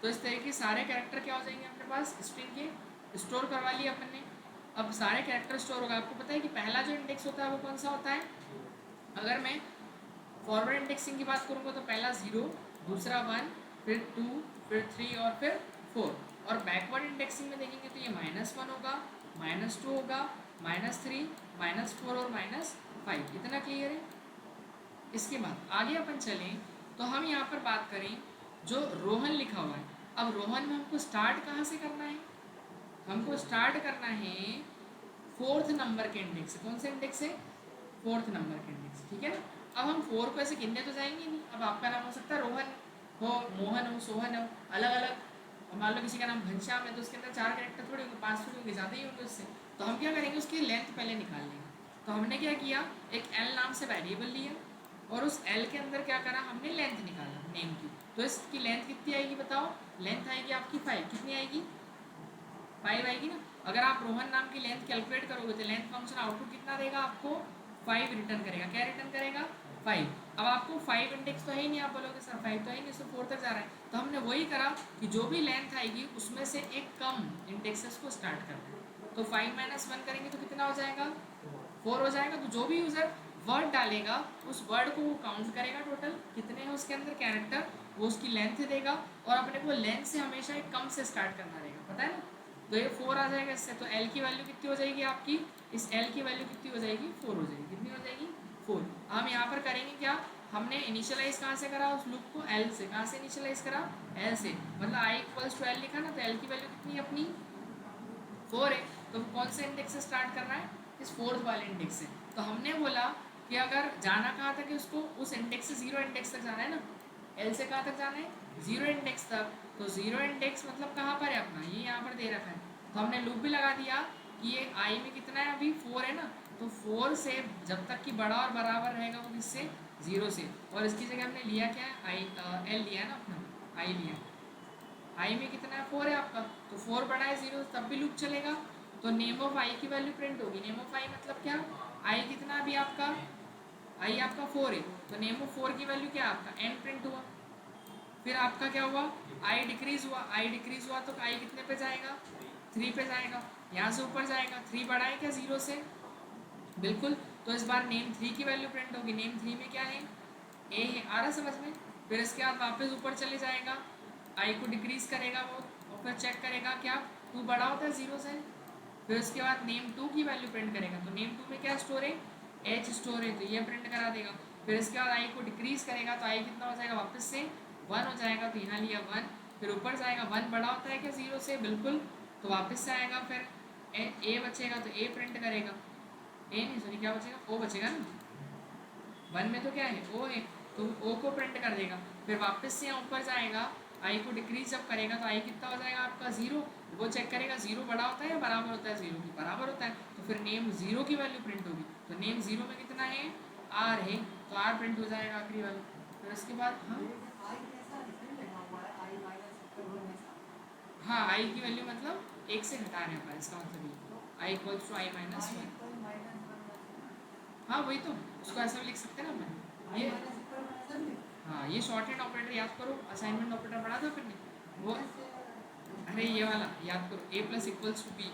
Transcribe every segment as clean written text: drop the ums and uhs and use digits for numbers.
तो इस तरह के सारे कैरेक्टर क्या हो जाएंगे अपने पास स्ट्रिंग के, स्टोर करवा लिए अपन ने। अब सारे कैरेक्टर स्टोर होगा। आपको पता है कि पहला जो इंडेक्स होता है वो कौन सा होता है? अगर मैं फॉरवर्ड इंडेक्सिंग की बात करूँगा तो पहला 0, दूसरा 1, फिर 2, फिर 3 और फिर 4। और बैकवर्ड इंडेक्सिंग में देखेंगे तो ये -1 होगा, -2 होगा, -3, -4 और -5। इतना क्लियर है? इसके बाद आगे अपन चलें तो हम यहाँ पर बात करें जो रोहन लिखा हुआ है। अब रोहन में हमको स्टार्ट कहाँ से करना है? हमको स्टार्ट करना है 4th नंबर के इंडेक्स से। कौन से इंडेक्स से? 4th नंबर के इंडेक्स, ठीक है ना। अब हम 4 को ऐसे गिनने तो जाएंगे नहीं। अब आपका नाम हो सकता है रोहन हो, मोहन हो, सोहन हो, अलग अलग। और मान लो किसी का नाम घनश्याम है तो उसके अंदर 4 कैरेक्टर थोड़े होंगे, 5 थोड़े होंगे, ज़्यादा ही होंगे उससे। तो हम क्या करेंगे, उसकी लेंथ पहले निकाल लेंगे। तो हमने क्या किया, एक एल नाम से वेरिएबल लिया और उस एल के अंदर क्या करा, हमने लेंथ निकाला नेम की। तो इसकी लेंथ कितनी आएगी बताओ? लेंथ आएगी आपकी 5। कितनी आएगी? 5 आएगी ना। अगर आप रोहन नाम की लेंथ कैलकुलेट करोगे तो लेंथ फंक्शन आउटपुट कितना देगा आपको? 5 रिटर्न करेगा। क्या रिटर्न करेगा? 5। अब आपको 5 इंडेक्स तो है ही नहीं, आप बोलोगे सर 5 तो है ही नहीं, सिर्फ 4 तक जा रहा है। तो हमने वही करा कि जो भी लेंथ आएगी उसमें से एक कम इंडेक्सेस को स्टार्ट करना है। तो 5 - 1 करेंगे तो कितना हो जाएगा? 4 हो जाएगा। तो जो भी यूज़र वर्ड डालेगा उस वर्ड को वो काउंट करेगा, टोटल कितने हैं उसके अंदर कैरेक्टर, वो उसकी लेंथ देगा। और अपने को लेंथ से हमेशा एक कम से स्टार्ट करना रहेगा, पता है ना। तो ये 4 आ जाएगा इससे। तो एल की वैल्यू कितनी हो जाएगी आपकी? इस एल की वैल्यू कितनी हो जाएगी? 4 हो जाएगी। कितनी हो जाएगी? 4। हम यहाँ पर करेंगे क्या, हमने इनिशियलाइज कहाँ से करा उस लूप को? एल से। कहाँ से इनिशियलाइज करा? एल से। मतलब आई इक्वल्स टू एल लिखा ना, तो एल की वैल्यू कितनी है अपनी? 4 है। तो कौन से इंडेक्स से स्टार्ट करना है? इस 4th वाले इंडेक्स से। तो हमने बोला कि अगर जाना कहाँ तक है उसको, उस इंडेक्स से 0 इंडेक्स तक जाना है ना। एल से कहाँ तक जाना है? 0 इंडेक्स तक। तो 0 इंडेक्स मतलब कहाँ पर है अपना? ये यहाँ पर दे रखा है। तो हमने लूप भी लगा दिया कि ये आई में कितना है अभी? 4 है ना। तो 4 से जब तक कि बड़ा और बराबर रहेगा वो किससे? 0 से। और इसकी जगह हमने लिया क्या है? आई एल लिया है ना अपना, आई लिया। आई में कितना है? 4 है आपका। तो 4 बड़ा है 0 तब भी लूप चलेगा। तो नेम ऑफ आई की वैल्यू प्रिंट होगी। नेम ऑफ आई मतलब क्या? आई कितना अभी आपका? आई आपका 4 है। तो नेम ऑफ 4 की वैल्यू क्या है आपका? एन प्रिंट हुआ। फिर आपका क्या हुआ? आई डिक्रीज हुआ। आई डिक्रीज हुआ तो आई कितने पे जाएगा? 3 पे जाएगा। यहाँ से ऊपर जाएगा। 3 बड़ा है क्या 0 से? बिल्कुल। तो इस बार नेम 3 की वैल्यू प्रिंट होगी। नेम 3 में क्या है? ए है। आ रहा समझ में? फिर इसके बाद वापस ऊपर चले जाएगा, आई को डिक्रीज करेगा वो, और फिर चेक करेगा क्या 2 बड़ा होता है 0 से। फिर उसके बाद नेम 2 की वैल्यू प्रिंट करेगा। तो नेम 2 में क्या स्टोर है? एच स्टोर है, तो ये प्रिंट करा देगा। फिर इसके बाद आई को डिक्रीज करेगा तो आई कितना हो जाएगा वापस से? 1 हो जाएगा। तो यहाँ लिया 1। फिर ऊपर जाएगा, 1 बड़ा होता है क्या 0 से? बिल्कुल। तो वापस से आएगा, फिर ए बचेगा तो ए प्रिंट करेगा। ए नहीं, सॉरी, क्या बचेगा? ओ बचेगा ना। 1 में तो क्या है? ओ है। तो ओ को प्रिंट कर देगा। फिर वापस से यहाँ ऊपर जाएगा, आई को डिक्रीज जब करेगा तो आई कितना हो जाएगा आपका? 0। वो चेक करेगा 0 बड़ा होता है या बराबर होता है 0 की? बराबर होता है। तो फिर नेम 0 की वैल्यू प्रिंट होगी। तो नेम 0 में कितना है? आर है। तो आर प्रिंट हो जाएगा आखिरी वाला। फिर उसके बाद हाँ, आई की वैल्यू मतलब 1 से घटा रहे हैं अपन, इसका मतलब ये आई इक्वल्स टू आई-1। हाँ वही तो, उसको ऐसा भी लिख सकते हैं ना अपन ये। हाँ, ये शॉर्ट हैंड ऑपरेटर याद करो, असाइनमेंट ऑपरेटर पढ़ा था अपन ने वो। अरे ये वाला याद करो, A plus equals to B,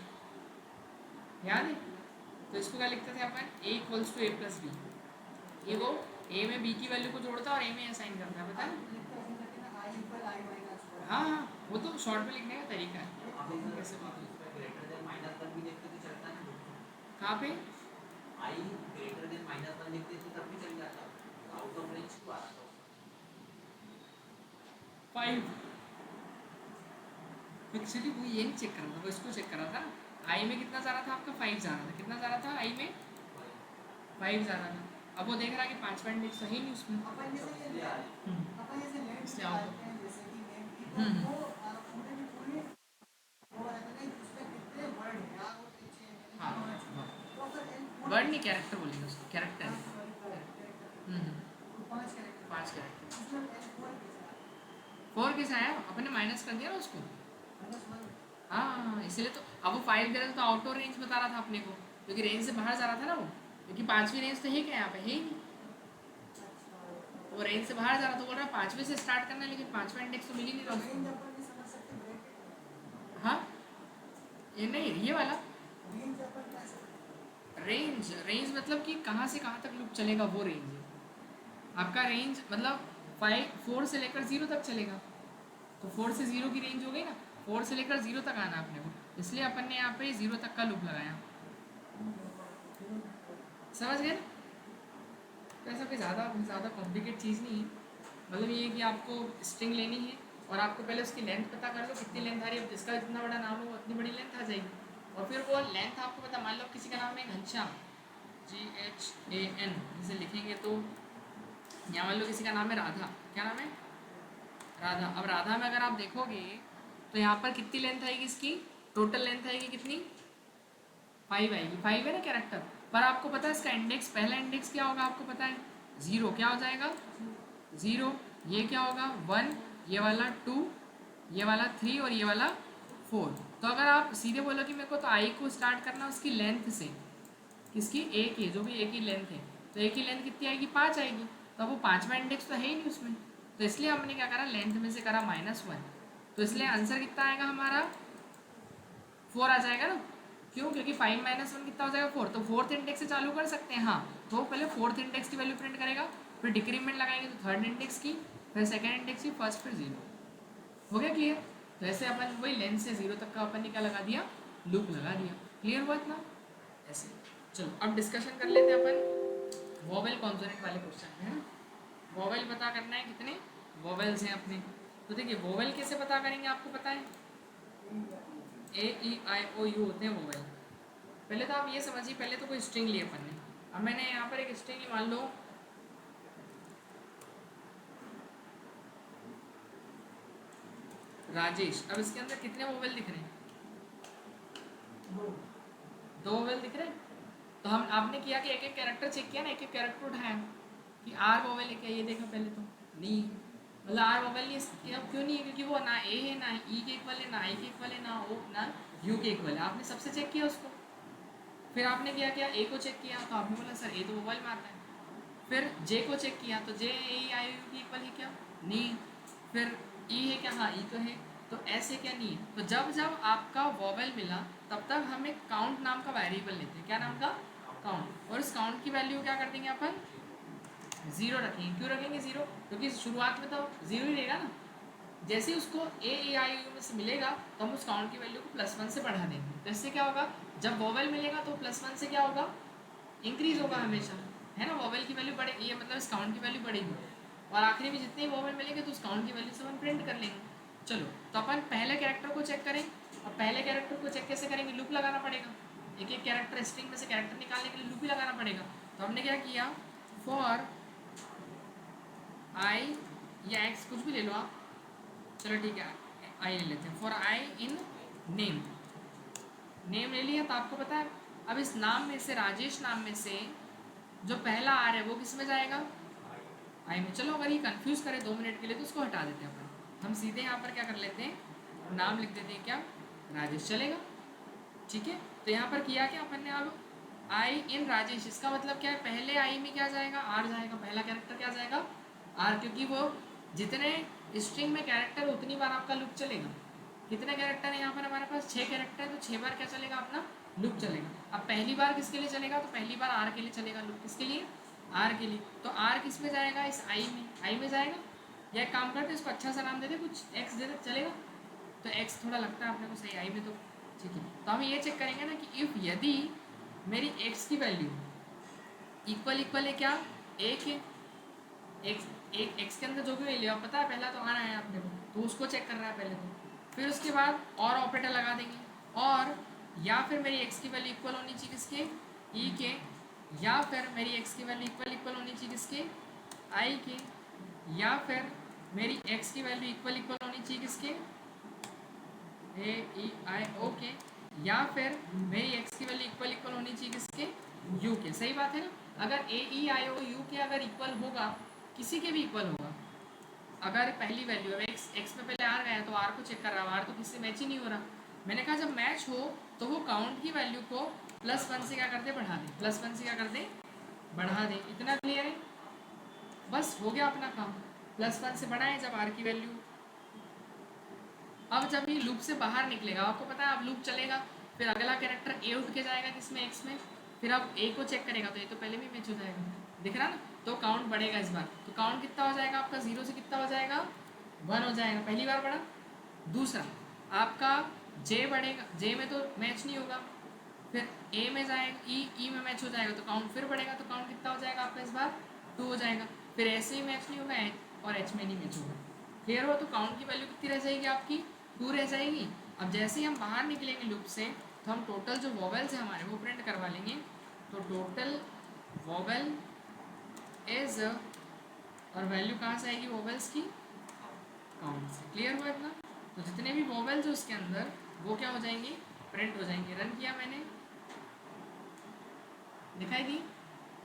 याद है? तो इसको क्या लिखते थे अपन? A equals to A plus B. ये वो ए में बी की वैल्यू को जोड़ता है और ए में असाइन करता है, पता है? हाँ हाँ, वो तो शॉर्ट में लिखने का तरीका है। कैसे बात कहाँ पे? आई ग्रेटर देन -1 लिखते थे तब भी चल जाता, आउट ऑफ रेंज क्यों आ रहा था? 5। एक्चुअली वो ये नहीं चेक कर रहा था, वो इसको चेक कर रहा था। आई में कितना जा रहा था आपका? 5 जा रहा था। कितना जा रहा था आई में? 5 जा रहा था। अब वो देख रहा है कि 5 पॉइंट इंडेक्स तो है ही नहीं उसमें। इसलिए आओ हाँ हाँ, वर्ड नहीं, कैरेक्टर बोलेंगे उसको, कैरेक्टर है। 5 कैरेक्टर। 4 कैसे आया? अपन ने माइनस कर दिया ना उसको। हाँ, इसलिए तो अब वो 5 दे रहा था तो आउट ऑफ रेंज बता रहा था अपने को, क्योंकि रेंज से बाहर जा रहा था ना वो। क्योंकि 5वीं रेंज तो है क्या यहाँ पे? है ही नहीं। वो रेंज से बाहर जा रहा था, बोल रहा 5वीं से स्टार्ट करना है, लेकिन 5वां इंडेक्स तो मिल ही नहीं रहा उसको। ये नहीं, ये वाला रेंज, रेंज मतलब कि कहाँ से कहाँ तक लूप चलेगा, वो रेंज है आपका। रेंज मतलब 4 से लेकर 0 तक चलेगा, तो 4 से 0 की रेंज हो गई ना, 4 से लेकर 0 तक आना अपने को, इसलिए अपन ने यहाँ पे 0 तक का लूप लगाया। समझ गए ना? तो ऐसा कोई ज़्यादा कॉम्प्लिकेट चीज़ नहीं है। मतलब ये है कि आपको स्ट्रिंग लेनी है और आपको पहले उसकी लेंथ पता कर लो कितनी लेंथ आ रही है। अब जिसका जितना बड़ा नाम हो उतनी बड़ी लेंथ आ जाएगी, और फिर वो लेंथ आपको पता, मान लो किसी का नाम है घनश्याम, GHAN, जिसे लिखेंगे तो यहाँ मान लो किसी का नाम है राधा, क्या नाम है? राधा। अब राधा में अगर आप देखोगे तो यहाँ पर कितनी लेंथ आएगी इसकी, टोटल लेंथ आएगी कितनी, 5 आएगी। 5 है ना कैरेक्टर, पर आपको पता है इसका इंडेक्स, पहला इंडेक्स क्या होगा आपको पता है, 0, क्या हो जाएगा 0, ये क्या होगा 1, ये वाला 2, ये वाला 3 और ये वाला 4। तो अगर आप सीधे बोलो कि मेरे को तो आई को स्टार्ट करना उसकी लेंथ से, किसकी, ए की, जो भी ए की लेंथ है, तो ए की लेंथ कितनी आएगी, 5 आएगी। तो अब वो 5वां इंडेक्स तो है ही नहीं उसमें, तो इसलिए हमने क्या करा, लेंथ में से करा -1, तो इसलिए आंसर कितना आएगा हमारा 4 आ जाएगा ना। क्यों? क्योंकि 5 - 1 कितना हो जाएगा 4, तो 4th इंडेक्स से चालू कर सकते हैं। हाँ, तो पहले 4th इंडेक्स की वैल्यू प्रिंट करेगा, फिर डिक्रीमेंट लगाएंगे तो 3rd इंडेक्स की, फिर 2nd इंडेक्स की, फर्स्ट फिर 0। हो गया क्लियर? तो ऐसे अपन वही लेंथ से 0 तक का अपन ने क्या लगा दिया, लूप लगा दिया। क्लियर हुआ इतना? ऐसे। चलो अब डिस्कशन कर लेते हैं अपन वोवेल कॉन्सोनेंट वाले क्वेश्चन में, है ना। वोवेल पता करना है, कितने वोवेल्स हैं अपने। तो देखिए वोवेल कैसे पता करेंगे, आपको पता है AEIOU होते हैं वोवेल। पहले तो आप ये समझिए, पहले तो कोई स्ट्रिंग ली अपन ने। अब मैंने यहाँ पर एक स्ट्रिंग ली, मान लो राजेश। अब इसके अंदर कितने वोवेल दिख रहे हैं, 2 वोवेल दिख रहे हैं। तो हम आपने किया कि एक एक कैरेक्टर चेक किया ना, एक एक कैरेक्टर उठाया कि आर वोवेल है क्या, ये देखा पहले तो नहीं, मतलब आर वोवेल नहीं। अब क्यों नहीं है, क्योंकि वो ना ए है, ना ई के इक्वल है, ना आई के इक्वल है, ना ओ ना यू के इक्वल है। आपने सबसे चेक किया उसको, फिर आपने क्या किया, ए को चेक किया तो आपने बोला सर ए तो वोवेल में आता है। फिर जे को चेक किया तो जे ए आई यू के इक्वल है क्या, नहीं। फिर ई है क्या, हाँ ई तो है। तो ऐसे क्या, नहीं है। तो जब जब आपका वोवेल मिला तब तक हम एक काउंट नाम का वेरिएबल लेते हैं, क्या नाम का, काउंट। और इस काउंट की वैल्यू क्या कर देंगे अपन, 0 रखेंगे। क्यों रखेंगे 0, क्योंकि शुरुआत में तो 0 ही रहेगा ना। जैसे ही उसको AEIOU में से मिलेगा तो हम उस काउंट की वैल्यू को +1 से बढ़ा देंगे। तो इससे क्या होगा, जब वोवेल मिलेगा तो +1 से क्या होगा, इंक्रीज होगा हमेशा, है ना। वोवेल की वैल्यू बढ़ेगी, ये मतलब इस काउंट की वैल्यू बढ़ेगी, और आखिरी में जितने वोवेल मिलेंगे तो उस काउंट की वैल्यू से हम प्रिंट कर लेंगे। चलो तो अपन पहले कैरेक्टर को चेक करें। अब पहले कैरेक्टर को चेक कैसे करेंगे, लूप लगाना पड़ेगा। एक एक कैरेक्टर स्ट्रिंग में से कैरेक्टर निकालने के लिए लूप ही लगाना पड़ेगा। तो हमने क्या किया, फॉर आई या एक्स, कुछ भी ले लो आप, चलो ठीक है आई ले लेते हैं। For I in name, name ले लिया। तो आपको पता है अब इस नाम में से, राजेश नाम में से जो पहला आर है वो किस में जाएगा, आई में। चलो अगर ये कंफ्यूज करे 2 मिनट के लिए तो उसको हटा देते हैं अपन। हम सीधे यहाँ पर क्या कर लेते हैं, नाम लिख देते हैं क्या, राजेश, चलेगा। ठीक है, तो यहाँ पर किया क्या अपन ने, अब आई इन राजेश, इसका मतलब क्या है, पहले आई में क्या जाएगा, आर जाएगा। पहला कैरेक्टर क्या जाएगा, आर, क्योंकि वो जितने स्ट्रिंग में कैरेक्टर उतनी बार आपका लूप चलेगा। कितने कैरेक्टर है यहाँ पर हमारे पास, 6 कैरेक्टर है, तो 6 बार क्या चलेगा अपना लूप चलेगा। अब पहली बार किसके लिए चलेगा, तो पहली बार आर के लिए चलेगा लूप, किसके लिए, आर के लिए। तो आर किस में जाएगा, इस आई में जाएगा। या एक काम करते इसको अच्छा सा नाम दे दे, कुछ एक्स दे दे, चलेगा। तो एक्स थोड़ा लगता है अपने को सही, आई में तो ठीक है। तो हम ये चेक करेंगे ना कि इफ़ यदि मेरी एक्स की वैल्यू इक्वल है क्या, एक है, एक्स के अंदर जो भी वैल्यू है पता है, पहला तो आना है अपने को, तो उसको चेक कर रहा है पहले तो। फिर उसके बाद और ऑपरेटर लगा देंगे, और या फिर मेरी एक्स की वैल्यू इक्वल होनी चाहिए किसके, ई के, या फिर मेरी एक्स की वैल्यू इक्वल होनी चाहिए किसके, आई के, या फिर मेरी एक्स की वैल्यू इक्वल होनी चाहिए किसके, AEIO के, या फिर मेरी एक्स की वैल्यू इक्वल होनी चाहिए किसके, यू के। सही बात है ना। अगर AEIOU के अगर इक्वल होगा, किसी के भी इक्वल होगा, अगर पहली वैल्यू है एक्स में पहले आर गया तो आर को चेक कर रहा हूँ, आर तो किसी से मैच ही नहीं हो रहा। मैंने कहा जब मैच हो तो वो काउंट की वैल्यू को +1 से क्या कर दे, बढ़ा दे, +1 से क्या कर दे, बढ़ा दे। इतना क्लियर है, बस हो गया अपना काम। +1 से बढ़ाएं जब आर की वैल्यू। अब जब ये लूप से बाहर निकलेगा, आपको पता है अब लूप चलेगा, फिर अगला कैरेक्टर ए उठ के जाएगा किसमें, एक्स में, फिर अब ए को चेक करेगा तो ये तो पहले भी मैच हो जाएगा, दिख रहा ना, तो काउंट बढ़ेगा इस बार, तो काउंट कितना हो जाएगा आपका, 0 से कितना हो जाएगा, 1 हो जाएगा, पहली बार बढ़ा। दूसरा आपका जे बढ़ेगा, जे में तो मैच नहीं होगा, फिर ए में जाएगा, ई में मैच हो जाएगा तो काउंट फिर बढ़ेगा, तो काउंट कितना हो जाएगा आपका इस बार, 2 हो जाएगा, फिर ऐसे ही मैच नहीं होगा और एच में नहीं मैच होगा, क्लियर हो, तो काउंट की वैल्यू कितनी रह जाएगी आपकी, 2 रह जाएगी। अब जैसे ही हम बाहर निकलेंगे लूप से तो हम टोटल जो वॉवेल्स हैं हमारे वो प्रिंट करवा लेंगे, तो टोटल वॉवेल इज, और वैल्यू कहाँ से आएगी वॉवेल्स की, काउंट से, क्लियर हुआ इतना, तो जितने भी वॉवेल्स हैं उसके अंदर वो क्या हो जाएंगे, प्रिंट हो जाएंगे। रन किया मैंने, दिखाई दी,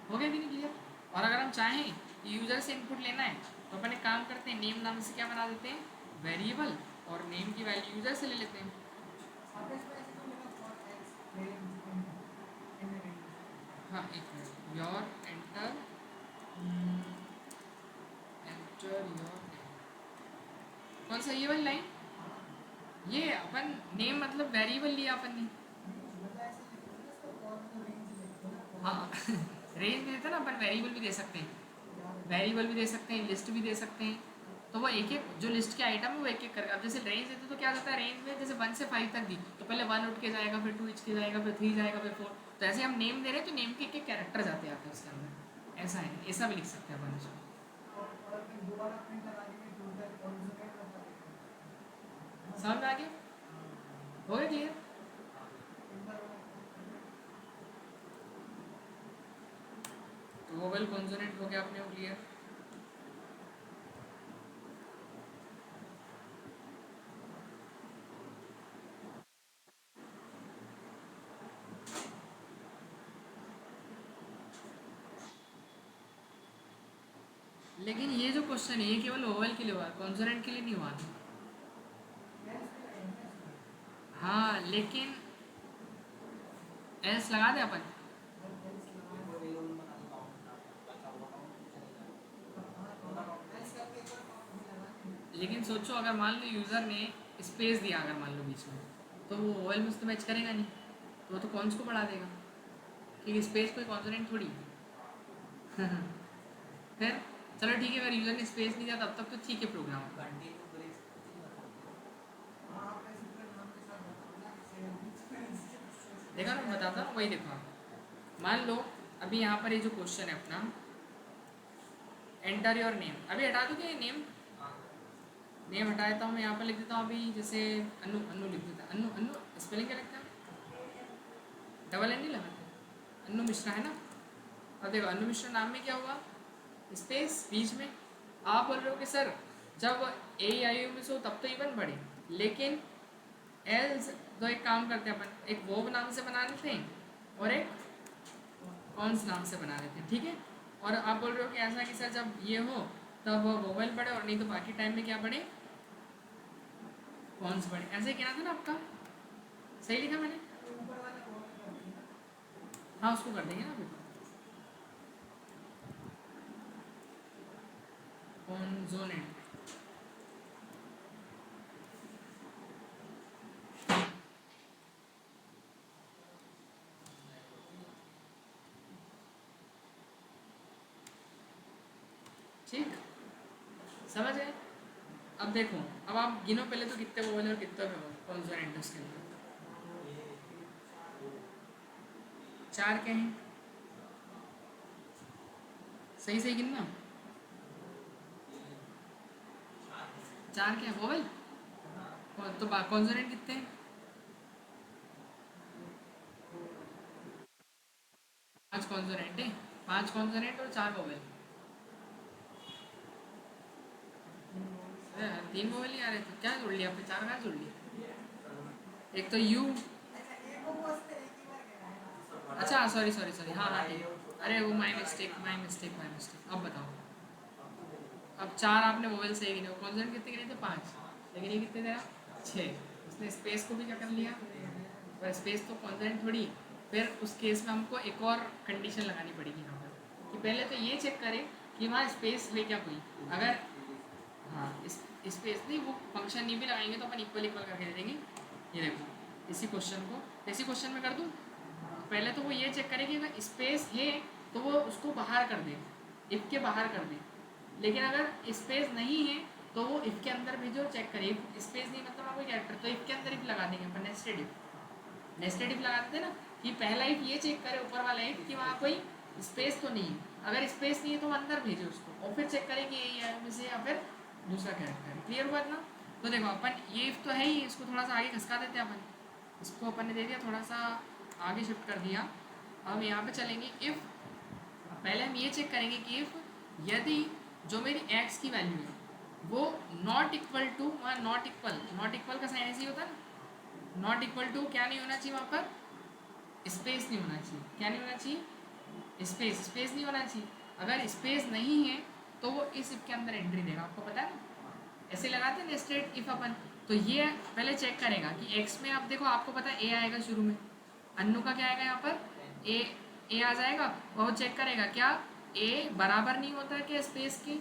हो गया कि नहीं क्लियर। और अगर हम चाहें यूज़र से इनपुट लेना है तो अपन एक काम करते हैं, नेम नाम से क्या बना देते हैं, वेरिएबल, और नेम की वैल्यू यूज़र से ले लेते हैं। हाँ एक मिनट, योर एंटर योर कौन सा, ये वाली लाइन, ये अपन नेम मतलब वेरिएबल लिया अपन ने, हाँ रेंज भी देते ना अपन, वेरिएबल भी दे सकते हैं, वेरिएबल भी दे सकते हैं, लिस्ट भी दे सकते हैं, तो वो एक एक जो लिस्ट के आइटम है वो एक एक करके, अब जैसे रेंज देते तो क्या होता है, रेंज में जैसे 1 से 5 तक दी तो पहले 1 उठ के जाएगा, फिर 2 उठ के जाएगा, फिर 3 जाएगा, फिर 4, तो ऐसे हम नेम दे रहे हैं तो नेम के एक एक कैरेक्टर जाते आते हैं उसके अंदर, ऐसा है, ऐसा भी लिख सकते हैं अपन इसको। समझ आ गया, हो गया क्लियर। तो वोवेल कॉन्सोनेंट हो गया अपने को क्लियर। लेकिन ये जो क्वेश्चन है ये केवल वोवेल के लिए हुआ, कॉन्सोनेंट के लिए नहीं हुआ था। हाँ लेकिन एल्स लगा दे अपन, लेकिन सोचो अगर मान लो यूज़र ने स्पेस दिया, अगर मान लो बीच में, तो वो वोवेल में तो मैच करेगा नहीं, तो वो तो कॉन्स को बढ़ा देगा, क्योंकि स्पेस कोई कॉन्सोनेंट थोड़ी है। फिर चलो ठीक है, अगर यूज़र ने स्पेस नहीं दिया तब तक तो ठीक है प्रोग्राम। देखा ना, बताता हूँ वही, देखो मान लो अभी यहाँ पर ये जो क्वेश्चन है अपना, एंटर योर नेम, अभी हटा दूँ क्या ये नेम, नेम हटा देता हूँ मैं, यहाँ पर लिख देता हूँ अभी, जैसे अनु, अनु लिख देता, अनु, अनु स्पेलिंग क्या लगता है, डबल एन नहीं लगाते, अनु मिश्रा है ना। अब देखो अनु मिश्रा नाम में क्या हुआ, स्पेस बीच में, आप बोल रहे हो कि सर जब ए आई यू में से हो तब तो इवन बढ़े, लेकिन एल्स तो एक काम करते हैं अपन, एक वोव नाम से बना लेते हैं और एक कॉन्स नाम से बना लेते हैं, ठीक है। और आप बोल रहे हो कि ऐसा कि सर जब ये हो तब वोवेल बढ़े और नहीं तो बाकी टाइम में क्या बढ़े, कॉन्स बढ़े, ऐसे ही कहना था ना आपका, सही लिखा मैंने, हाँ उसको कर देंगे ना अभी, कॉन्सोनेंट, ठीक, समझ गए। अब देखो, अब आप गिनो पहले तो कितने वोवेल और कितने कॉन्सोनेंट उसके अंदर, 4 के हैं, सही सही गिनना, 4 के हैं वोवेल, तो कॉन्सोनेंट कितने हैं, 5 कॉन्सोनेंट है, 5 कॉन्सोनेंट और 4 वोवेल, 3 वोवेल ही आ रहे थे, क्या जोड़ लिया आपने, 4 कहाँ जोड़ लिया, एक तो यू, अच्छा सॉरी सॉरी सॉरी, हाँ हाँ ठीक, अरे वो my mistake my mistake my mistake. अब बताओ, अब 4 आपने वोवेल सही गिने, कॉन्सोनेंट कितने गिने थे, 5, लेकिन ये कितने थे, 6, उसने स्पेस को भी क्या कर लिया, पर स्पेस तो कॉन्सोनेंट थोड़ी, फिर उस केस में हमको एक और कंडीशन लगानी पड़ेगी यहाँ पर, कि पहले तो ये चेक करें कि वहाँ स्पेस है क्या कोई, अगर हाँ स्पेस नहीं, वो फंक्शन नहीं भी लगाएंगे तो अपन इक्वल इक्वल करके दे देंगे, ये देखो इसी क्वेश्चन को, इसी क्वेश्चन में कर दूँ। पहले तो वो ये चेक करेगी अगर स्पेस है तो वो उसको बाहर कर दे, इफ़ के बाहर कर दे। लेकिन अगर स्पेस नहीं है तो वो इफ़ के अंदर भी जो चेक करे। स्पेस नहीं मतलब आपको कैरेक्टर, तो इफ़ के अंदर इफ लगा देंगे अपन, नेस्टेड इफ। नेस्टेड इफ लगा देते ना कि पहला इफ ये चेक करे ऊपर वाला इफ कि वहाँ कोई स्पेस तो नहीं है। अगर स्पेस नहीं है तो अंदर भेजे उसको और फिर चेक करें कि ये है में से या फिर दूसरा कैरेक्टर है। क्लियर हुआ ना? तो देखो अपन ये इफ तो है ही, इसको थोड़ा सा आगे खसका देते हैं अपन। इसको अपन ने दे दिया थोड़ा सा आगे शिफ्ट कर दिया। अब यहाँ पे चलेंगे इफ़। पहले हम ये चेक करेंगे कि इफ़ यदि जो मेरी x की वैल्यू है वो नॉट इक्वल टू, वहाँ नॉट इक्वल का साइन ऐसे ही होता है ना, नॉट इक्वल टू क्या नहीं होना चाहिए वहाँ पर, स्पेस नहीं होना चाहिए। क्या नहीं होना चाहिए? स्पेस नहीं होना चाहिए। अगर स्पेस नहीं है तो वो इस इफ के अंदर एंट्री देगा, आपको पता है ना, ऐसे लगाते हैं नेस्टेड इफ अपन। तो ये पहले चेक करेगा कि एक्स में, आप देखो आपको पता है ए आएगा शुरू में, अन्नू का क्या आएगा यहाँ पर ए आ जाएगा। और वो चेक करेगा क्या ए बराबर नहीं होता है क्या स्पेस के,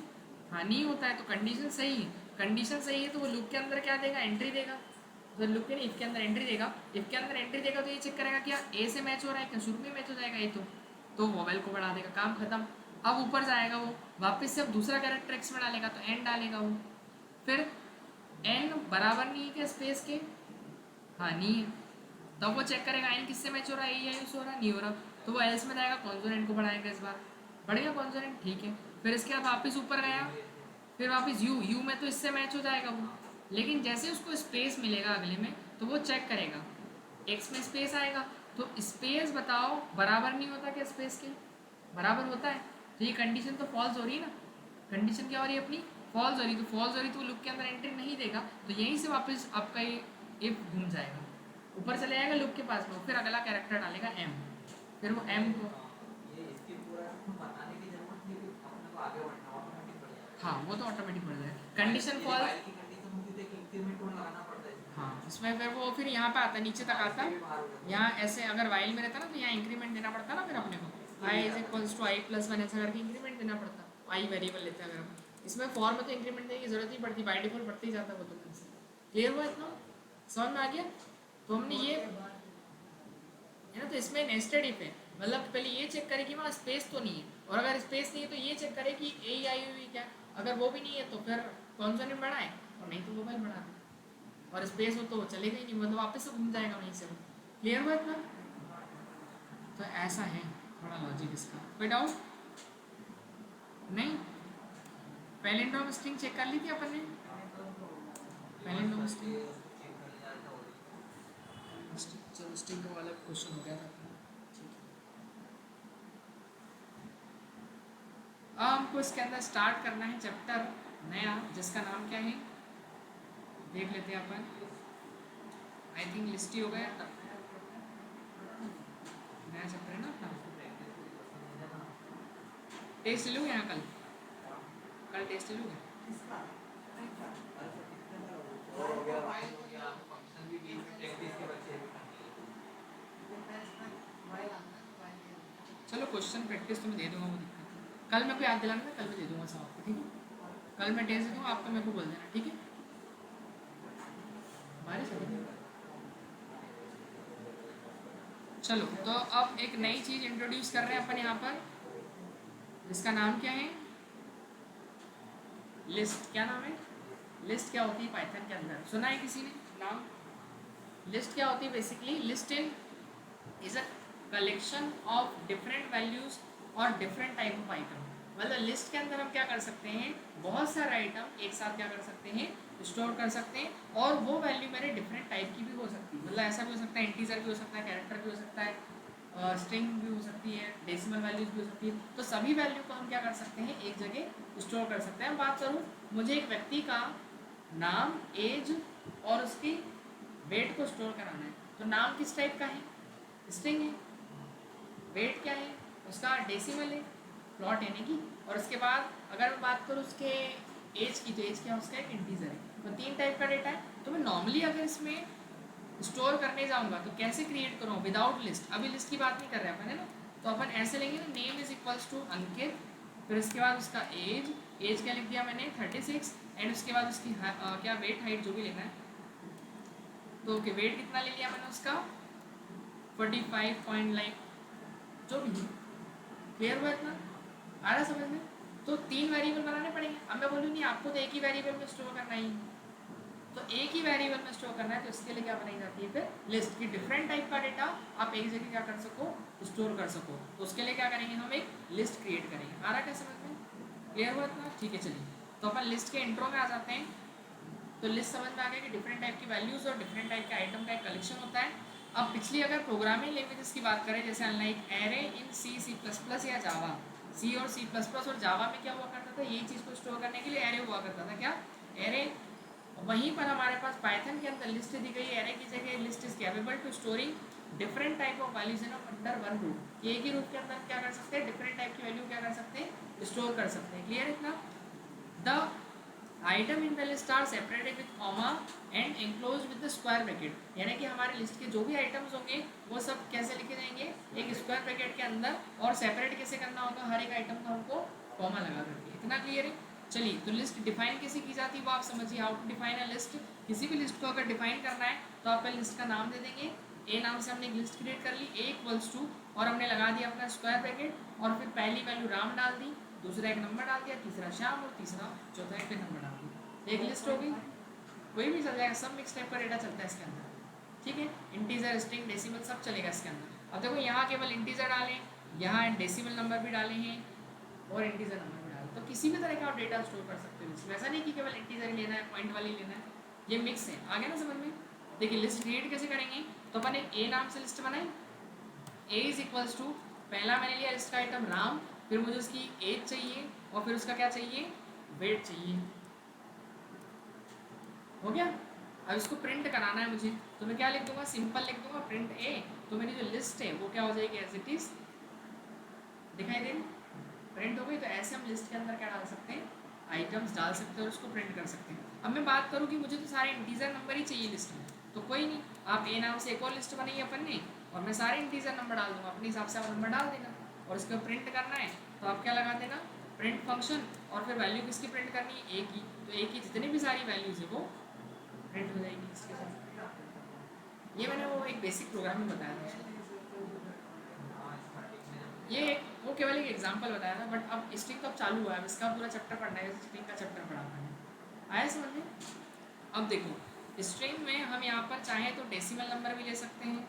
हाँ नहीं होता है, तो कंडीशन सही है। कंडीशन सही है तो वो लूप के अंदर क्या देगा, एंट्री देगा। तो लूप के इफ के अंदर एंट्री देगा। इफ के अंदर एंट्री देगा तो ये चेक करेगा क्या ए से मैच हो रहा है क्या, शुरू में मैच हो जाएगा ये तो वोवेल को बढ़ा देगा, काम खत्म। अब ऊपर जाएगा वो वापस से, अब दूसरा कैरेक्टर एक्स में डालेगा तो एन डालेगा वो। फिर एन बराबर नहीं है क्या स्पेस के, हाँ नहीं है, तब वो चेक करेगा एन किससे मैच हो रहा है, ए या यूज हो रहा, नहीं हो रहा, तो वो एल्स में जाएगा, कॉन्सोनेंट को बढ़ाएगा। इस बार बढ़ गया कॉन्सोनेंट, ठीक है। फिर इसके बाद वापस ऊपर गया, फिर वापस यू में तो इससे मैच हो जाएगा वो। लेकिन जैसे उसको स्पेस मिलेगा अगले में तो वो चेक करेगा एक्स में स्पेस आएगा, तो स्पेस बताओ बराबर नहीं होता क्या स्पेस के, बराबर होता है। तो ये कंडीशन तो फॉल्स हो रही है ना, कंडीशन क्या हो रही है अपनी, फॉल्स हो रही। तो फॉल्स हो रही तो लूप के अंदर एंट्री नहीं देगा, तो यहीं से वापस आपका ये इफ घूम जाएगा, ऊपर चले जाएगा लूप के पास में, फिर अगला कैरेक्टर डालेगा एम, फिर वो एम को, ये इसके पूरा बताने की जरूरत नहीं कि अपने को आगे बढ़ना, ऑटोमेटिक बढ़ जाएगा। हाँ वो तो ऑटोमेटिक बढ़ जाएगा। कंडीशन फॉल्स, वाइल की कंडीशन होती है कि इंक्रीमेंट होने लगाना पड़ता है। हाँ इसमें फिर वो फिर यहाँ पे आता है, नीचे तक आता है। यहाँ ऐसे अगर वाइल में रहता ना तो यहाँ इंक्रीमेंट देना पड़ता ना फिर अपने को, I is equals to I plus one ऐसा करके इंक्रीमेंट देना पड़ता, आई वेरिएबल लेते हैं अगर हम। इसमें फॉर में तो इंक्रीमेंट देने की जरूरत नहीं पड़ती, बाई डिफॉल्ट बढ़ते ही जाता है वो तो। क्लियर हुआ इतना, समझ में आ गया? तो हमने ये है ना, तो इसमें नेस्टेड इफ है, मतलब पहले ये चेक करे कि वहाँ स्पेस तो नहीं है, और अगर स्पेस नहीं है तो ये चेक करे कि ए आई हुई क्या, अगर वो भी नहीं है तो फिर कॉन्सोनेंट बढ़ाए, और नहीं तो मोबाइल बढ़ा दे, और स्पेस हो तो वो चलेगा ही नहीं, मतलब वापस से घूम जाएगा वहीं से। क्लियर हुआ इतना? तो ऐसा है थोड़ा लॉजिक इसका, कोई डाउट नहीं? पैलिंड्रोम स्ट्रिंग चेक कर ली थी अपन ने, पैलिंड्रोम स्ट्रिंग, चलो स्ट्रिंग का वाला क्वेश्चन हो गया था। अब हमको इसके अंदर स्टार्ट करना है चैप्टर नया, जिसका नाम क्या है देख लेते हैं अपन। आई थिंक लिस्ट ही हो गया, नया चैप्टर है ना अपना। टेस्ट लूँ यहाँ कल टेस्ट लूँगा। चलो क्वेश्चन प्रैक्टिस तो मैं दे दूँगा, वो दिक्कत है। कल मैं को याद दिलाना, कल मैं दे दूँगा सब आपको, ठीक है? कल मैं टेस्ट दे दूँगा, आपको मेरे को बोल देना, ठीक है? बारिश हो रही है। चलो तो अब एक नई चीज़ इंट्रोड्यूस कर रहे हैं अपन यहाँ पर, जिसका नाम क्या है, लिस्ट। क्या नाम है? लिस्ट क्या होती है पाइथन के अंदर, सुना है किसी ने नाम? लिस्ट क्या होती है basically, list is a collection of different values और डिफरेंट टाइप ऑफ आइटम। मतलब लिस्ट के अंदर हम क्या कर सकते हैं, बहुत सारे आइटम एक साथ क्या कर सकते हैं, स्टोर कर सकते हैं, और वो वैल्यू मेरे डिफरेंट टाइप की भी हो सकती है। मतलब ऐसा भी हो सकता है, इंटीजर भी हो सकता है, कैरेक्टर भी हो सकता है, स्ट्रिंग भी हो सकती है, डेसिमल वैल्यूज भी हो सकती है। तो सभी वैल्यू को हम क्या कर सकते हैं, एक जगह स्टोर कर सकते हैं। बात करूँ, मुझे एक व्यक्ति का नाम, एज और उसकी वेट को स्टोर कराना है, तो नाम किस टाइप का है, स्ट्रिंग है, वेट क्या है उसका, डेसिमल है, प्लॉट यानी कि, और उसके बाद अगर मैं बात करूँ उसके एज की, तो एज क्या उसका एक इंटीजर है। तो 3 टाइप का डेटा है। तो मैं नॉर्मली अगर इसमें स्टोर करने जाऊँगा तो कैसे क्रिएट करूँ, विदाउट लिस्ट। अभी लिस्ट की बात नहीं कर रहे अपन, है ना, तो अपन ऐसे लेंगे ना, नेम इज इक्वल्स टू अंकित, फिर उसके बाद उसका एज क्या लिख दिया मैंने 36, एंड उसके बाद उसकी क्या वेट हाइट जो भी लेना है, तो ओके वेट कितना ले लिया मैंने उसका 45 पॉइंट लाइक जो भी है। क्लियर हुआ इतना? आ रहा समझ में? तो 3 वेरिएबल बनाने पड़ेंगे। अब मैं बोलूँ नहीं आपको तो एक ही वेरिएबल में स्टोर करना ही है, तो एक ही वेरिएबल में स्टोर करना है, तो इसके लिए क्या बनाई जाती है फिर लिस्ट की। डिफरेंट टाइप का डेटा आप एक जगह क्या कर सको, स्टोर कर सको, तो उसके लिए क्या करेंगे हम एक लिस्ट क्रिएट करेंगे। आ रहा क्या समझ में? क्लियर हुआ इतना? ठीक है चलिए, तो अपन लिस्ट के इंट्रो में आ जाते हैं। तो लिस्ट समझ में आ गया कि डिफरेंट टाइप की वैल्यूज़ और डिफरेंट टाइप के आइटम का एक कलेक्शन होता है। अब पिछली अगर प्रोग्रामिंग लैंग्वेजेस की बात करें, जैसे unlike array in C C plus plus या जावा, सी और सी प्लस प्लस और जावा में क्या हुआ करता था, यही चीज़ को स्टोर करने के लिए एरे हुआ करता था। क्या एरे? वहीं पर हमारे पास पाइथन के अंदर लिस्ट दी गई है। एरे की जगह list is capable to storing different type of values in under one root. एक ही रूट के अंदर क्या कर सकते हैं, डिफरेंट टाइप की वैल्यू क्या कर सकते हैं, स्टोर कर सकते हैं। क्लियर इतना? The item in the list are separated with comma and enclose with the square bracket. यानी कि हमारे लिस्ट के जो भी आइटम्स होंगे वो सब कैसे लिखे जाएंगे, एक स्क्वायर ब्रैकेट के अंदर। और सेपरेट कैसे करना होगा, हर एक आइटम को हमको कॉमा लगा करके। इतना क्लियर है? चलिए, तो लिस्ट डिफाइन कैसे की जाती है वो आप समझिए। How to define a list. किसी भी लिस्ट को अगर डिफाइन करना है तो आप पहले लिस्ट का नाम दे देंगे। ए नाम से हमने एक लिस्ट क्रिएट कर ली, ए इक्वल्स टू, और हमने लगा दिया अपना स्क्वायर ब्रैकेट, और फिर पहली वैल्यू राम डाल दी, दूसरा एक नंबर डाल दिया, तीसरा श्याम, और तीसरा चौथा एक नंबर डाल दिया। एक लिस्ट हो गई। कोई भी चल जाएगा, सब मिक्स टाइप का डेटा चलता है इसके अंदर। ठीक है, इंटीजर, स्ट्रिंग, डेसिमल सब चलेगा इसके अंदर। अब देखो यहाँ केवल इंटीजर डालें, यहाँ डेसिमल नंबर भी डाले हैं और इंटीजर नंबर भी डालें, तो किसी भी तरह का आप डेटा स्टोर कर सकते हो। वैसा नहीं कि केवल इंटीजर ही लेना है, पॉइंट वाली लेना है, ये मिक्स है। आ गया ना समझ में? देखिए लिस्ट क्रिएट कैसे करेंगे, तो अपन एक ए नाम से लिस्ट बनाए। ए इज इक्वल्स टू, पहला मैंने लिया लिस्ट का आइटम राम, फिर मुझे उसकी एज चाहिए और फिर उसका क्या चाहिए, वेट चाहिए। हो गया? अब इसको प्रिंट कराना है मुझे, तो मैं क्या लिख दूंगा, सिंपल लिख दूंगा प्रिंट ए। तो मेरी जो लिस्ट है वो क्या हो जाएगी, एज इट इज दिखाई दे रही, प्रिंट हो गई। तो ऐसे हम लिस्ट के अंदर क्या डाल सकते हैं, आइटम्स डाल सकते हैं और उसको प्रिंट कर सकते हैं। अब मैं बात करूँ कि मुझे तो सारे इंटीजर नंबर ही चाहिए लिस्ट में, तो कोई नहीं, आप ए नाम से एक और लिस्ट बनाइए अपन ने, और मैं सारे इंटीजर नंबर डाल दूंगा, अपने हिसाब से आप नंबर डाल देना। और इसको प्रिंट करना है तो आप क्या लगा देना, प्रिंट फंक्शन, और फिर वैल्यू किसकी प्रिंट करनी है, ए की। तो ए की जितनी भी सारी वैल्यूज है वो प्रिंट हो जाएगी इसके साथ। ये मैंने वो एक बेसिक प्रोग्रामिंग बताया था, ये वो केवल एक एग्जांपल बताया था। बट अब स्ट्रिंग तो अब चालू हुआ है, अब इसका पूरा चैप्टर पढ़ना है, स्ट्रिंग का चैप्टर पढ़ा मैंने। आया समझ में? अब देखो स्ट्रिंग में हम यहाँ पर चाहें तो डेसिमल नंबर भी ले सकते हैं,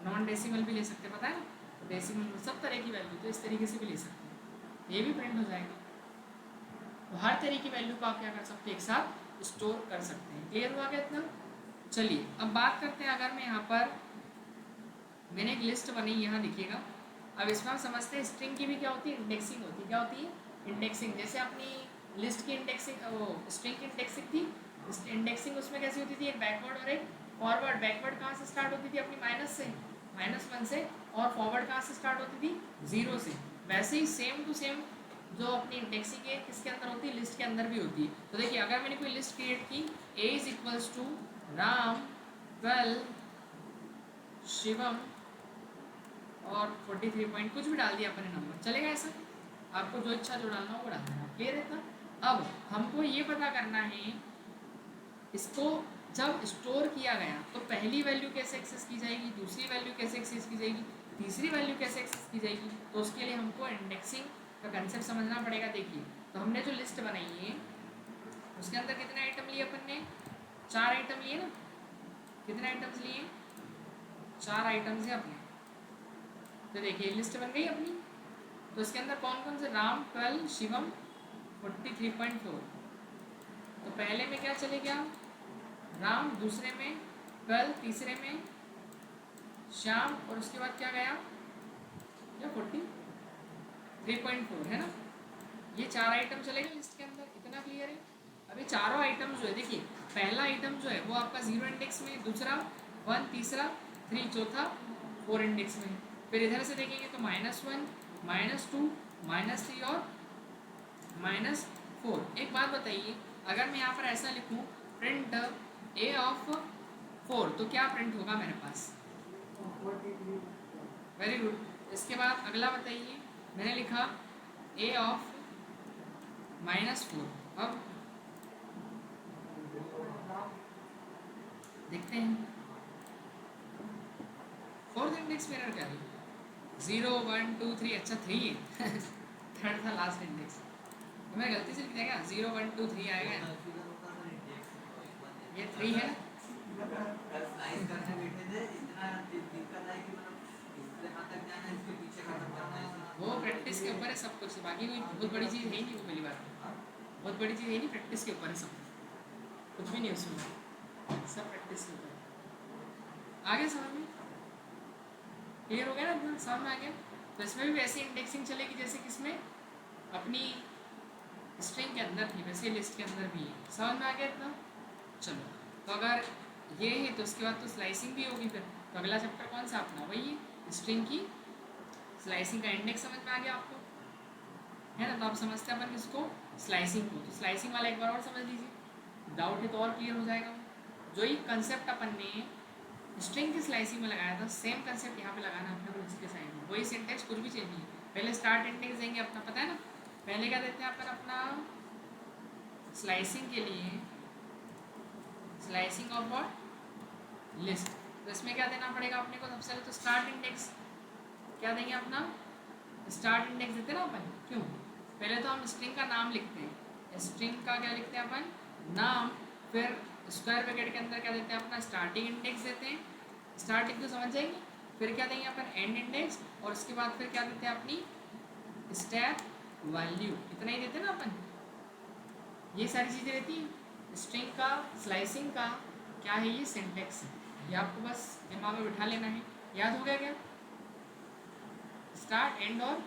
नॉन डेसिमल भी ले सकते हैं, पता है ना? तो डेसिमल सब तरह की वैल्यू तो इस तरीके से भी ले सकते हैं, ये भी प्रिंट हो जाएगा। तो हर तरह की वैल्यू को आप क्या कर सकते हैं, एक साथ स्टोर कर सकते हैं। क्लियर हुआ क्या इतना? चलिए अब बात करते हैं, अगर मैं यहाँ पर मैंने एक लिस्ट बनी, यहाँ देखिएगा। अब इसमें हम समझते हैं स्ट्रिंग की भी क्या होती है, इंडेक्सिंग होती है। क्या होती है, इंडेक्सिंग। जैसे अपनी लिस्ट की इंडेक्सिंग, वो स्ट्रिंग की इंडेक्सिंग थी, इंडेक्सिंग उसमें कैसी होती थी, एक बैकवर्ड और एक फॉरवर्ड। बैकवर्ड कहाँ से स्टार्ट होती थी, अपनी माइनस से, -1 से, और फॉरवर्ड कहाँ से स्टार्ट होती थी, 0 से। वैसे ही सेम टू सेम जो अपनी इंडेक्सिंग है किसके अंदर होती है, लिस्ट के अंदर भी होती है। तो देखिए अगर मैंने कोई लिस्ट क्रिएट की, A is equals to Ram 12 Shivam और 43 पॉइंट कुछ भी डाल दिया अपने नंबर, चलेगा ऐसा? आपको जो इच्छा जो डालना हो वो डालना है। क्लियर है इतना? अब हमको ये पता करना है, इसको जब स्टोर किया गया तो पहली वैल्यू कैसे एक्सेस की जाएगी, दूसरी वैल्यू कैसे एक्सेस की जाएगी, तीसरी वैल्यू कैसे एक्सेस की जाएगी। तो उसके लिए हमको इंडेक्सिंग का कंसेप्ट समझना पड़ेगा। देखिए तो हमने जो लिस्ट बनाई है उसके अंदर कितने आइटम लिए अपन ने, 4 आइटम लिए ना। कितने आइटम्स लिए, 4 आइटम्स है अपने। तो देखिए लिस्ट बन गई अपनी। तो इसके अंदर कौन कौन से, राम 12 शिवम 43.4। तो पहले में क्या चले गया, राम, दूसरे में 12, तीसरे में श्याम, और उसके बाद क्या गया, या 43.4 है ना। ये 4 आइटम चले गए लिस्ट के अंदर। इतना क्लियर है? अभी चारों आइटम जो है, देखिए पहला आइटम जो है वो आपका 0 इंडेक्स में, दूसरा 1, तीसरा 3, चौथा 4 इंडेक्स में। फिर इधर से देखेंगे तो -1, -2, -3 और -4। एक बात बताइए, अगर मैं यहाँ पर ऐसा लिखूँ प्रिंट ए ऑफ 4, तो क्या प्रिंट होगा मेरे पास? Very good. इसके बाद अगला बताइए, मैंने लिखा ए ऑफ -4। अब देखते हैं फोर्थ इंडेक्स में एरर क्या है 0 1 2 3 अच्छा 3 है थर्ड था लास्ट इंडेक्स तो मैं गलती से लिख दिया क्या 0 1 2 3 आएगा यहाँ। कंफ्यूजन होता है इंडेक्स तो एक बार ये 3 है कल स्लाइस करने बैठे थे इतना दिक्कत आई कि मतलब इससे हाथ तक जाना है इसके पीछे खत्म करना है वो प्रैक्टिस के ऊपर है सब कुछ बाकी कोई बहुत बड़ी चीज़ है ही नहीं वो पहली बात बहुत बड़ी चीज़ है ही नहीं प्रैक्टिस के ऊपर है सब कुछ भी नहीं उसमें सब प्रैक्टिस के ऊपर आगे समझ में क्लियर हो गया ना अपना समझ में आ गया तो इसमें भी वैसी इंडेक्सिंग चलेगी जैसे कि इसमें अपनी स्ट्रिंग के अंदर थी वैसे लिस्ट के अंदर भी है समझ में आ गया इतना चलो तो अगर ये है तो उसके बाद तो स्लाइसिंग भी होगी फिर तो अगला चैप्टर कौन सा अपना वही है स्ट्रिंग की स्लाइसिंग का इंडेक्स समझ में आ गया आपको है ना तो आप समझते हैं अपन इसको स्लाइसिंग को तो स्लाइसिंग वाला एक बार और समझ लीजिए डाउट है तो और क्लियर हो जाएगा जो ही कंसेप्ट अपन ने स्ट्रिंग की स्लाइसिंग में लगाया था सेम कंसेप्ट यहाँ पे लगाना अपने को इसके साइड में वही सिंटेक्स कुछ भी चेंज नहीं पहले स्टार्ट इंडेक्स देंगे अपना पता है ना पहले क्या देते हैं अपन अपना स्लाइसिंग के लिए स्लाइसिंग ऑफ व्हाट लिस्ट तो इसमें क्या देना पड़ेगा अपने को सबसे पहले तो स्टार्ट इंडेक्स क्या देंगे अपना स्टार्ट इंडेक्स देते ना अपन क्यों पहले तो हम स्ट्रिंग का नाम लिखते हैं स्ट्रिंग का क्या लिखते हैं अपन नाम फिर स्क्वायर ब्रैकेट के अंदर क्या देते हैं अपना स्टार्टिंग इंडेक्स देते हैं स्टार्टिंग तो समझ जाएंगे फिर क्या देंगे अपन एंड इंडेक्स और उसके बाद फिर क्या देते हैं अपनी स्टेप वैल्यू इतना ही देते हैं ना अपन ये सारी चीज़ें रहती हैं स्ट्रिंग का स्लाइसिंग का क्या है ये सिंटेक्स है ये आपको बस दिमाग में बिठा लेना है याद हो गया क्या स्टार्ट एंड और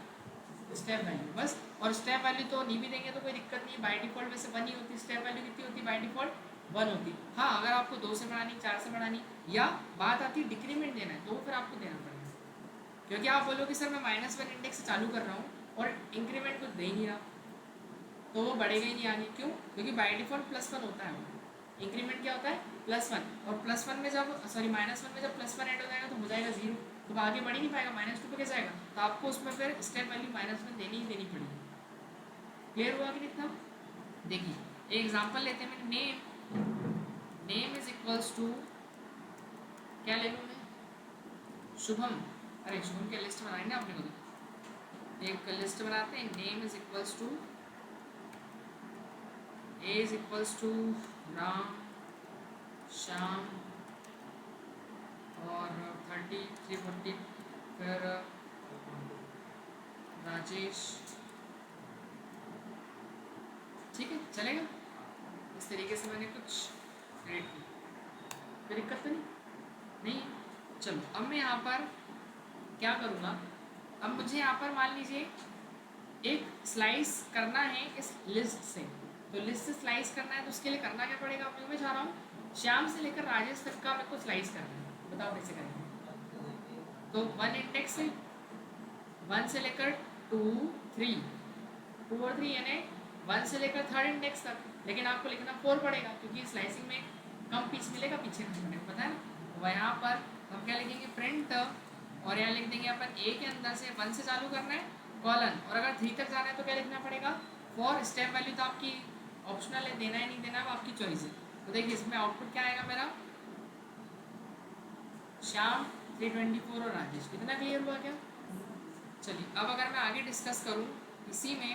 स्टेप वैल्यू बस और स्टेप वैल्यू तो नहीं भी देंगे तो कोई दिक्कत नहीं बाय डिफॉल्ट वैसे 1 ही होती स्टेप वैल्यू कितनी होती बाय डिफॉल्ट 1 होती हाँ अगर आपको 2 से बढ़ानी 4 से बढ़ानी या बात आती डिक्रीमेंट देना है तो फिर आपको देना पड़ेगा क्योंकि आप बोलो कि सर मैं -1 इंडेक्स से चालू कर रहा हूँ और इंक्रीमेंट कुछ दे ही नहीं रहा तो वो बढ़ेगा ही नहीं आगे क्यों क्योंकि बाय डिफॉल्ट +1 होता है वो इंक्रीमेंट क्या होता है +1 और +1 में जब सॉरी -1 में जब +1 ऐड हो जाएगा तो हो जाएगा 0 तो आगे बढ़ ही नहीं पाएगा -2 पे कैसे आएगा तो आपको उसमें फिर स्टेप वैल्यू -1 देनी ही देनी पड़ेगी क्लियर हुआ कि कितना देखिए एक एग्जांपल लेते हैं मैंने नेम इज इक्वल्स टू क्या ले लूँ मैं शुभम अरे शुभम की लिस्ट बनाई ना आपने को एक लिस्ट बनाते हैं name is equals to a is equals to Ram Shyam और 30 340 फिर राजेश ठीक है चलेगा इस तरीके से मैंने कुछ क्रिएट किया कोई दिक्कत तो नहीं चलो अब मैं यहाँ पर क्या करूँगा अब मुझे यहाँ पर मान लीजिए एक स्लाइस करना है इस लिस्ट से तो लिस्ट से स्लाइस करना है तो उसके लिए करना क्या पड़ेगा अब मैं चाह रहा हूँ श्याम से लेकर राजेश तक का मेरे को स्लाइस करना है बताओ कैसे करेंगे तो 1 इंडेक्स है 1 से लेकर 2 3 और 3 यानी 1 से लेकर 3rd इंडेक्स तक लेकिन आपको लिखना 4 पड़ेगा क्योंकि स्लाइसिंग में कम पीस मिलेगा पीछे नहीं मिलेगा पता है ना तो यहाँ पर हम क्या लिखेंगे प्रिंट और यहाँ लिख देंगे अपन ए के अंदर से 1 से चालू करना है कॉलन और अगर 3 तक जाना है तो क्या लिखना पड़ेगा फॉर स्टेप वैल्यू तो आपकी ऑप्शनल है देना है नहीं देना है वो आपकी चॉइस है तो देखिए इसमें आउटपुट क्या आएगा मेरा श्याम 324 और राजेश कितना क्लियर हुआ क्या चलिए अब अगर मैं आगे डिस्कस करूँ इसी में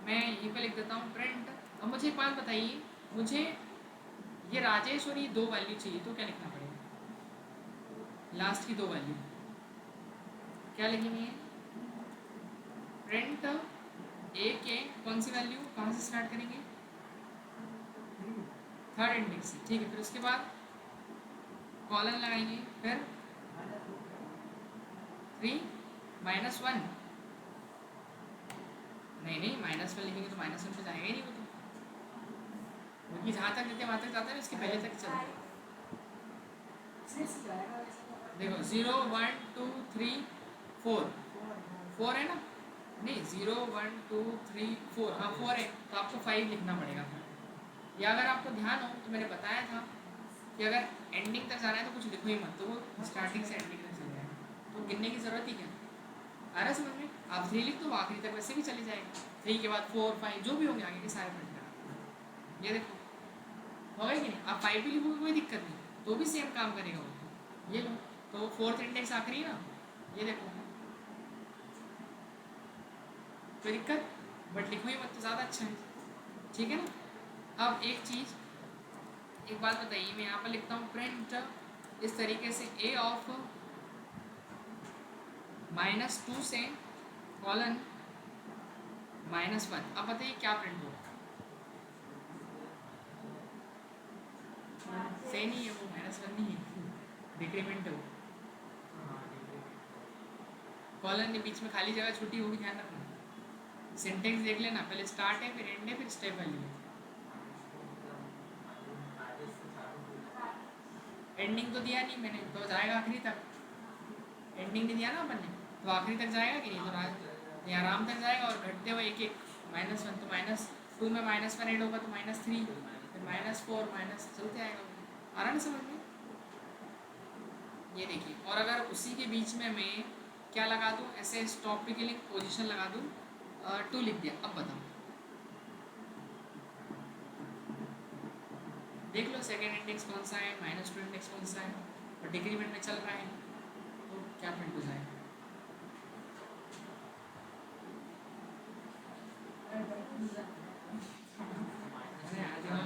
मैं यहीं पे लिख देता हूँ प्रिंट अब मुझे एक बात बताइए मुझे ये राजेश और ये 2 वैल्यू चाहिए तो क्या लिखना पड़ेगा लास्ट की 2 वैल्यू क्या लिखेंगे प्रिंट ए के कौन सी वैल्यू कहाँ से स्टार्ट करेंगे 3rd इंडेक्स से ठीक है फिर उसके बाद कॉलन लगाएंगे फिर 3 -1 नहीं -1 लिखेंगे तो -1 पे जाएगा ही नहीं वो तो क्योंकि जहाँ तक देते वहाँ तक जाता है इसके पहले तक चलता है देखो 0 1 2 3 4 है ना नहीं 0 1 2 3 4 हाँ 4 है तो आपको 5 लिखना पड़ेगा फिर या अगर आपको ध्यान हो तो मैंने बताया था कि अगर एंडिंग तक जाना है तो कुछ लिखो ही मत तो वो स्टार्टिंग से एंडिंग तक चल जाएगा तो गिनने की ज़रूरत ही क्या आ रहा समझ में आप 3 लिख दो आखिरी तक वैसे भी चली जाएगी 3 के बाद 4 5 जो भी होंगे आगे के सारे प्रिंट करा ये देखो होगा कि नहीं? आप 5 भी लिखोगे कोई दिक्कत नहीं, तो भी सेम काम करेगा वो। ये लो, तो फोर्थ इंडेक्स आखिरी है ना, ये देखो, कोई दिक्कत, बट लिखो ही मत तो ज़्यादा अच्छा है, ठीक है ना। अब एक चीज़, एक बात बताइए, मैं यहाँ पर लिखता हूँ प्रिंट इस तरीके से ए ऑफ -2 से कॉलन -1। अब बताइए क्या प्रिंट होगा? सही नहीं है वो, -1 नहीं है, डिक्रीमेंट है वो। कॉलन के बीच में खाली जगह छुट्टी होगी, ध्यान रखना। सिंटेक्स देख लेना, पहले स्टार्ट है, फिर एंड है, फिर स्टेप वैल्यू है। एंडिंग तो दिया नहीं मैंने, तो जाएगा आखिरी तक। एंडिंग नहीं दिया ना अपन ने, तो आखिरी तक जाएगा कि नहीं? तो यहाँ आराम तक जाएगा, और घटते हुए एक एक -1, तो -2 में -1 ऐड होगा तो -3, फिर -4 माइनस चलते आएगा। आ रहा ना समझ में? ये देखिए, और अगर उसी के बीच में मैं क्या लगा दूँ, ऐसे स्टॉप के लिए पोजीशन लगा दूँ, 2 लिख दिया। अब बताओ, देख लो सेकेंड इंडेक्स कौन सा है, -2 इंडेक्स कौन सा है, और डिक्रीमेंट में चल रहा है, तो क्या प्रिंट हो जाएगा? अरे आ जाओ,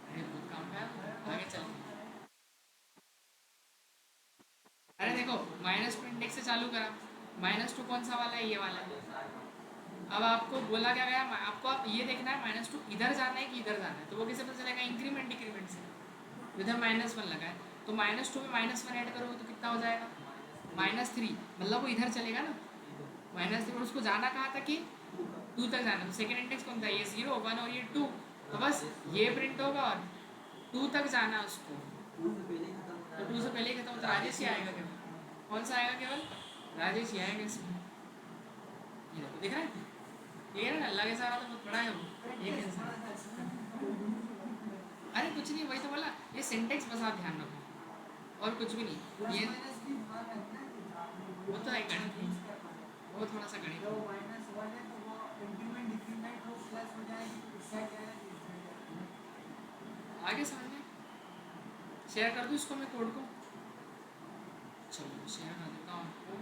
अरे बहुत काम का है, आगे चलते हैं। अरे देखो, -2 इंडेक्स से चालू करा, -2 कौन सा वाला है? ये वाला है। अब आपको बोला क्या गया, आपको आप ये देखना है -2 इधर जाना है कि इधर जाना है, तो वो कैसे पता चलेगा? इंक्रीमेंट डिक्रीमेंट से। इधर -1 लगा है, तो -2 में -1 ऐड करोगे तो कितना हो जाएगा? -3, मतलब वो इधर चलेगा ना, -3। और उसको जाना कहाँ तक कि 2 तक जाना, तो सेकेंड इंडेक्स कौन था? ये 0 1 और ये 2, तो बस ये प्रिंट होगा, और 2 तक जाना उसको, तो 2 से पहले ही खत्म होता, राजेश ही आएगा केवल। कौन सा आएगा केवल? राजेश ही आएगा इसमें। ये देखो, दिख रहा है? ये है ना, अल्लाह के सारा तो बहुत बड़ा है वो, एक इंसान। अरे कुछ नहीं, वही तो बोला, ये सिंटेक्स बस आप ध्यान रखो, और कुछ भी नहीं। ये वो तो एक गणित है, वो थोड़ा सा गणित आगे समझ में। शेयर कर दूँ इसको मैं कोड को? चलो शेयर कर देता हूँ आपको।